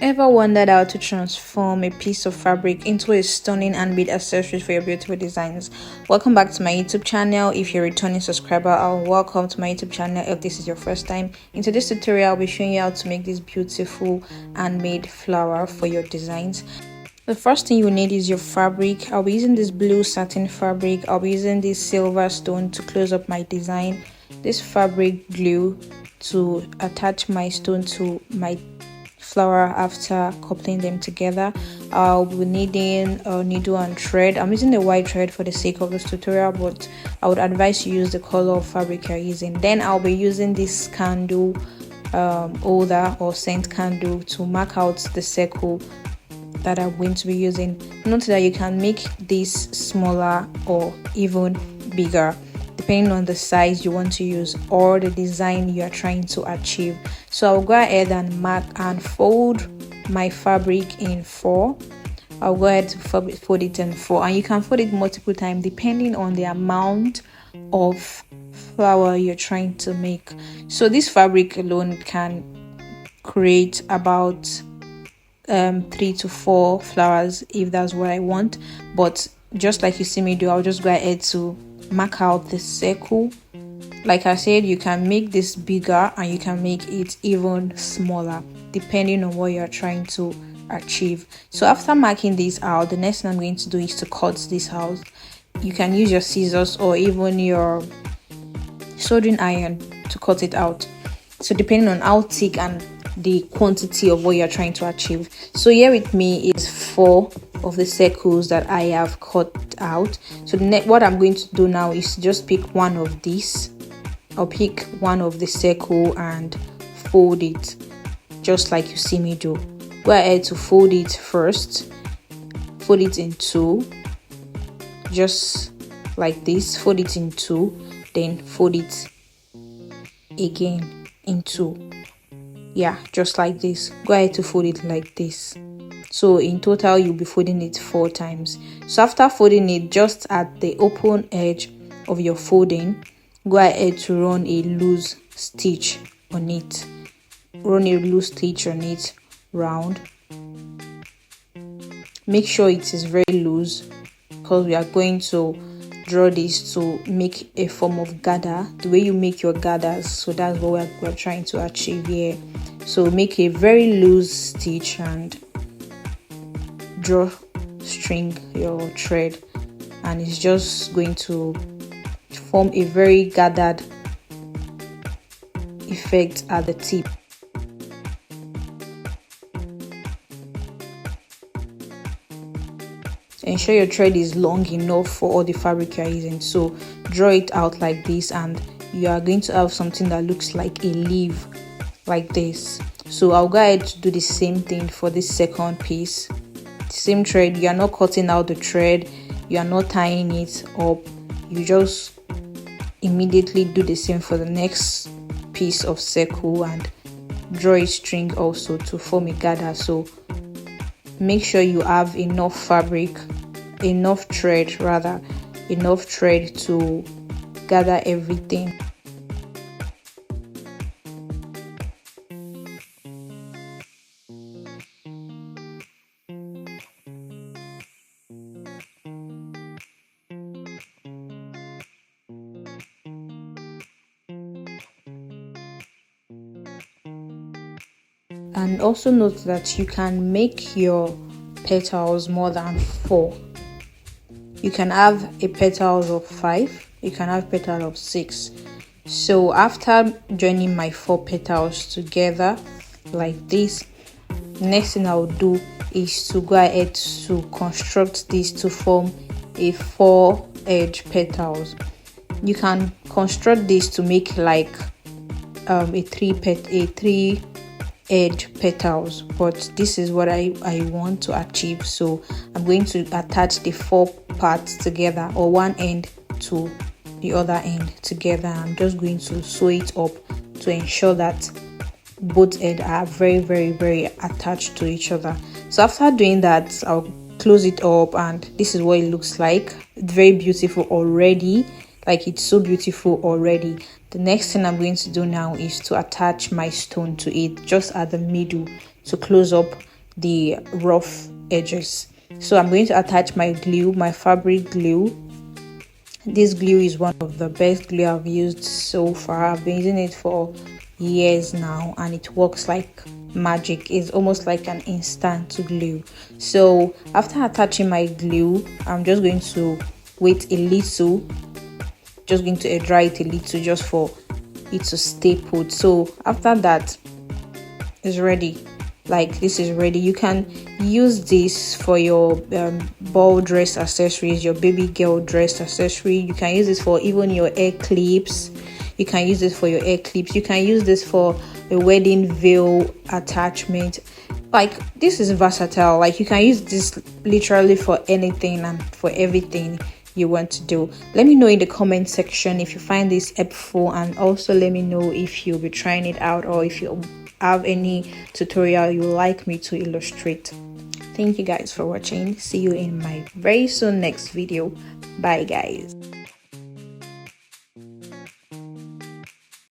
Ever wondered how to transform a piece of fabric into a stunning handmade accessory for your beautiful designs? Welcome back to my YouTube channel. If you're a returning subscriber, welcome to my YouTube channel. If this is your first time, in today's tutorial I'll be showing you how to make this beautiful handmade flower for your designs. The first thing you need is your fabric. I'll be using this blue satin fabric. I'll be using this silver stone to close up my design, this fabric glue to attach my stone to my flower after coupling them together. I'll be needing a needle and thread. I'm using the white thread for the sake of this tutorial, but I would advise you use the color of fabric you're using. Then I'll be using this candle holder or scent candle to mark out the circle that I'm going to be using. Note that you can make this smaller or even bigger depending on the size you want to use or the design you are trying to achieve. So I'll go ahead and mark and fold my fabric in 4. I'll go ahead to fold it in 4, and you can fold it multiple times depending on the amount of flower you're trying to make. So this fabric alone can create about 3 to 4 flowers if that's what I want, but just like you see me do, I'll just go ahead to mark out the circle. Like I said, you can make this bigger and you can make it even smaller depending on what you're trying to achieve. So after marking this out, the next thing I'm going to do is to cut this out. You can use your scissors or even your soldering iron to cut it out, so depending on how thick and the quantity of what you're trying to achieve. So here with me is 4 of the circles that I have cut out. So what I'm going to do now is just pick one of these. I'll pick one of the circle and fold it just like you see me do. Go ahead to fold it first, fold it in 2, just like this. Fold it in 2, then fold it again in 2. Yeah, just like this. Go ahead to fold it like this. So in total you'll be folding it 4 times. So after folding it, just at the open edge of your folding, go ahead to run a loose stitch on it. Run a loose stitch on it round. Make sure it is very loose because we are going to draw this to make a form of gather, the way you make your gathers. So that's what we're trying to achieve here. So make a very loose stitch and draw string your thread, and it's just going to form a very gathered effect at the tip. Ensure your thread is long enough for all the fabric you're using. So draw it out like this, and you are going to have something that looks like a leaf like this. So I'll go ahead to do the same thing for this second piece. Same thread. You are not cutting out the thread, you are not tying it up, you just immediately do the same for the next piece of circle and draw a string also to form a gather. So make sure you have enough fabric, enough thread to gather everything. And also note that you can make your petals more than 4. You can have a petals of 5, you can have petals of 6. So after joining my 4 petals together like this, next thing I'll do is to go ahead to construct this to form a 4 edge petals. You can construct this to make like a 3 edge petals, but this is what I want to achieve. So I'm going to attach the 4 parts together, or one end to the other end together. I'm just going to sew it up to ensure that both ends are very attached to each other. So after doing that, I'll close it up, and this is what it looks like. It's very beautiful already. Like, it's so beautiful already. The next thing I'm going to do now is to attach my stone to it just at the middle to close up the rough edges. So I'm going to attach my glue, my fabric glue. This glue is one of the best glue I've used so far. I've been using it for years now and it works like magic. It's almost like an instant glue. So after attaching my glue, I'm just going to wait a little, just going to dry it a little just for it to stay put. So after that, it's ready. Like, this is ready. You can use this for your ball dress accessories, your baby girl dress accessory. You can use this for even your hair clips. You can use this for your hair clips. You can use this for a wedding veil attachment. Like, this is versatile. Like, you can use this literally for anything and for everything you want to do. Let me know in the comment section if you find this helpful, and also let me know if you'll be trying it out or if you have any tutorial you would like me to illustrate. Thank you guys for watching. See you in my very soon next video. Bye guys.